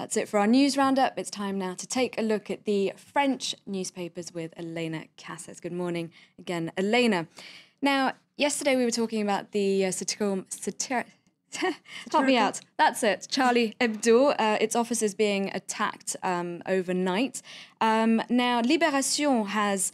That's it for our news roundup. It's time now to take a look at the French newspapers with Elena Casas. Good morning again, Elena. Now, yesterday we were talking about the help me out. That's it. Charlie Hebdo, its offices being attacked overnight. Now, Libération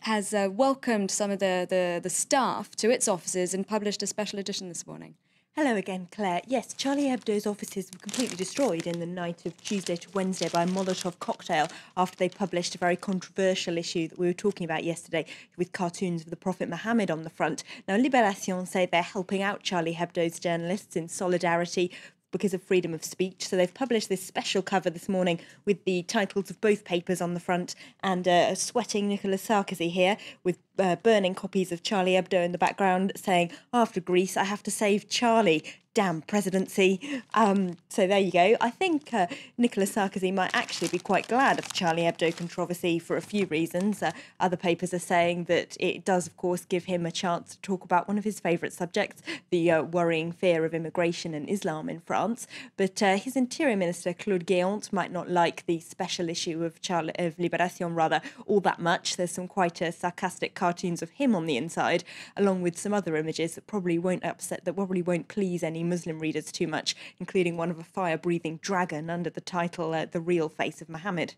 has welcomed some of the staff to its offices and published a special edition this morning. Hello again, Claire. Yes, Charlie Hebdo's offices were completely destroyed in the night of Tuesday to Wednesday by a Molotov cocktail after they published a very controversial issue that we were talking about yesterday with cartoons of the Prophet Muhammad on the front. Now, Libération say they're helping out Charlie Hebdo's journalists in solidarity because of freedom of speech. So they've published this special cover this morning with the titles of both papers on the front and a sweating Nicolas Sarkozy here with burning copies of Charlie Hebdo in the background saying, after Greece, I have to save Charlie. Damn presidency. So there you go. I think Nicolas Sarkozy might actually be quite glad of the Charlie Hebdo controversy for a few reasons. Other papers are saying that it does, of course, give him a chance to talk about one of his favourite subjects, the worrying fear of immigration and Islam in France. But his Interior Minister, Claude Guéant, might not like the special issue of Libération all that much. There's some quite sarcastic cartoons of him on the inside, along with some other images that probably won't please any Muslim readers too much, including one of a fire-breathing dragon under the title The Real Face of Muhammad.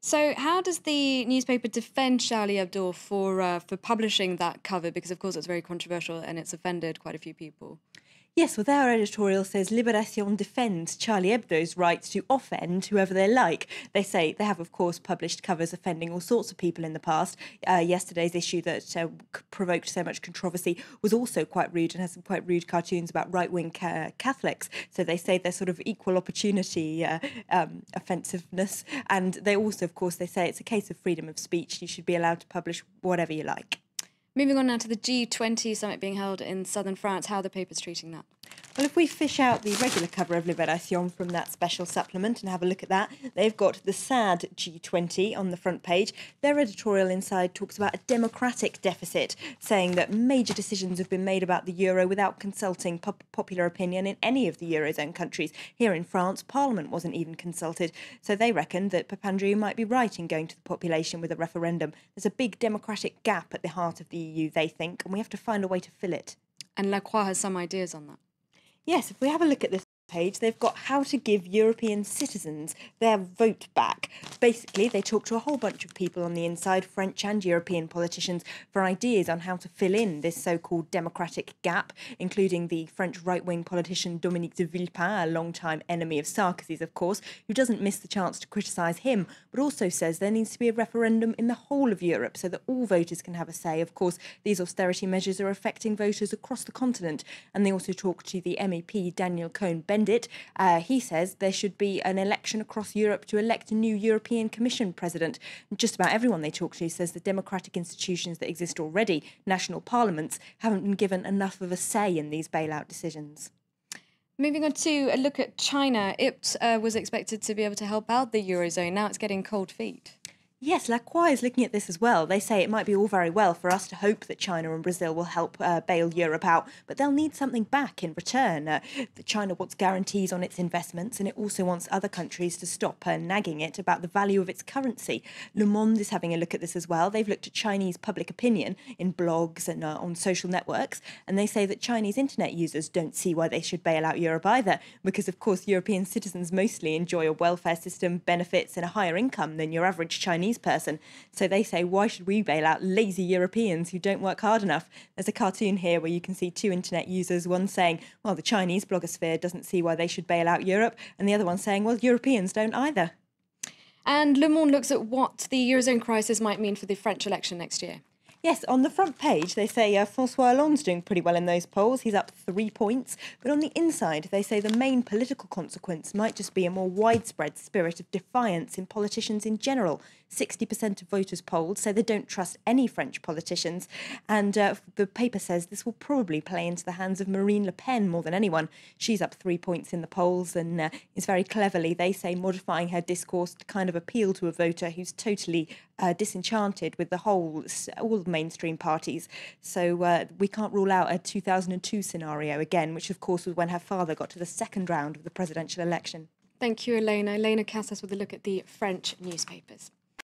So how does the newspaper defend Charlie Hebdo for publishing that cover? Because, of course, it's very controversial and it's offended quite a few people. Yes, well, their editorial says Libération defends Charlie Hebdo's right to offend whoever they like. They say they have, of course, published covers offending all sorts of people in the past. Yesterday's issue that provoked so much controversy was also quite rude and has some quite rude cartoons about right-wing Catholics. So they say they're sort of equal opportunity offensiveness. And they also, of course, they say it's a case of freedom of speech. You should be allowed to publish whatever you like. Moving on now to the G20 summit being held in southern France. How are the papers treating that? Well, if we fish out the regular cover of Libération from that special supplement and have a look at that, they've got the sad G20 on the front page. Their editorial inside talks about a democratic deficit, saying that major decisions have been made about the euro without consulting popular opinion in any of the Eurozone countries. Here in France, Parliament wasn't even consulted. So they reckon that Papandreou might be right in going to the population with a referendum. There's a big democratic gap at the heart of the EU, they think, and we have to find a way to fill it. And Lacroix has some ideas on that. Yes, if we have a look at this page, they've got how to give European citizens their vote back. Basically, they talk to a whole bunch of people on the inside, French and European politicians, for ideas on how to fill in this so-called democratic gap, including the French right-wing politician Dominique de Villepin, a long-time enemy of Sarkozy's, of course, who doesn't miss the chance to criticise him, but also says there needs to be a referendum in the whole of Europe so that all voters can have a say. Of course, these austerity measures are affecting voters across the continent. And they also talk to the MEP Daniel Cohn-Bendit. He says there should be an election across Europe to elect a new European Commission president. And just about everyone they talk to says the democratic institutions that exist already, national parliaments, haven't been given enough of a say in these bailout decisions. Moving on to a look at China, it was expected to be able to help out the Eurozone. Now it's getting cold feet. Yes, Lacroix is looking at this as well. They say it might be all very well for us to hope that China and Brazil will help bail Europe out, but they'll need something back in return. China wants guarantees on its investments, and it also wants other countries to stop nagging it about the value of its currency. Le Monde is having a look at this as well. They've looked at Chinese public opinion in blogs and on social networks, and they say that Chinese internet users don't see why they should bail out Europe either, because, of course, European citizens mostly enjoy a welfare system, benefits, and a higher income than your average Chinese person. So they say, why should we bail out lazy Europeans who don't work hard enough? There's a cartoon here where you can see two internet users, one saying, well, the Chinese blogosphere doesn't see why they should bail out Europe, and the other one saying, well, Europeans don't either. And Le Monde looks at what the Eurozone crisis might mean for the French election next year. Yes, on the front page, they say François Hollande's doing pretty well in those polls. He's up 3 points. But on the inside, they say the main political consequence might just be a more widespread spirit of defiance in politicians in general. 60% of voters polled say they don't trust any French politicians. And the paper says this will probably play into the hands of Marine Le Pen more than anyone. She's up 3 points in the polls and is very cleverly, they say, modifying her discourse to kind of appeal to a voter who's totally disenchanted with all the mainstream parties. So we can't rule out a 2002 scenario again, which of course was when her father got to the second round of the presidential election. Thank you, Elena. Elena Casas with a look at the French newspapers.